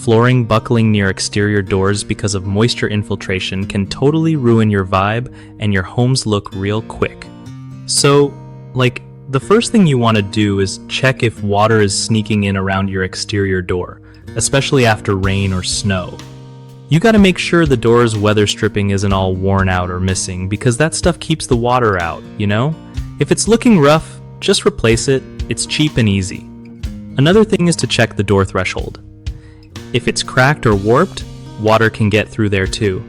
flooring buckling near exterior doors because of moisture infiltration can totally ruin your vibe and your home's look real quick. So, the first thing you want to do is check if water is sneaking in around your exterior door, especially after rain or snow. You gotta make sure the door's weather stripping isn't all worn out or missing, because that stuff keeps the water out, you know? If it's looking rough, just replace it. It's cheap and easy. Another thing is to check the door threshold. If it's cracked or warped, water can get through there too.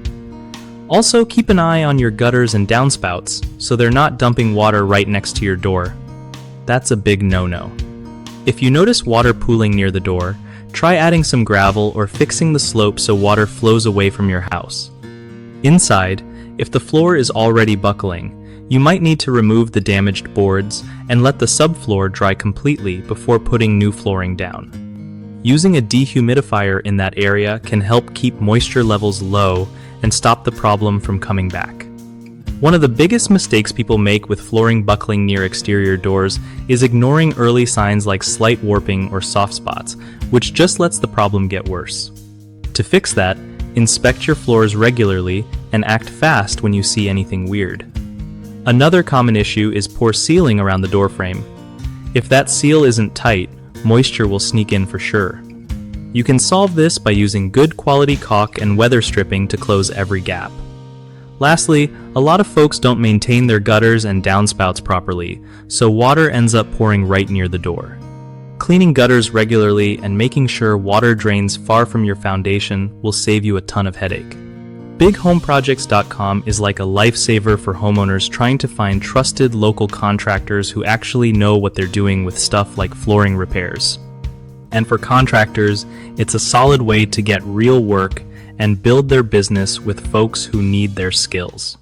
Also, keep an eye on your gutters and downspouts so they're not dumping water right next to your door. That's a big no-no. If you notice water pooling near the door, try adding some gravel or fixing the slope so water flows away from your house. Inside, if the floor is already buckling, you might need to remove the damaged boards and let the subfloor dry completely before putting new flooring down. Using a dehumidifier in that area can help keep moisture levels low and stop the problem from coming back. One of the biggest mistakes people make with flooring buckling near exterior doors is ignoring early signs like slight warping or soft spots, which just lets the problem get worse. To fix that, inspect your floors regularly and act fast when you see anything weird. Another common issue is poor sealing around the doorframe. If that seal isn't tight, moisture will sneak in for sure. You can solve this by using good quality caulk and weather stripping to close every gap. Lastly, a lot of folks don't maintain their gutters and downspouts properly, so water ends up pouring right near the door. Cleaning gutters regularly and making sure water drains far from your foundation will save you a ton of headache. BigHomeProjects.com is like a lifesaver for homeowners trying to find trusted local contractors who actually know what they're doing with stuff like flooring repairs. And for contractors, it's a solid way to get real work and build their business with folks who need their skills.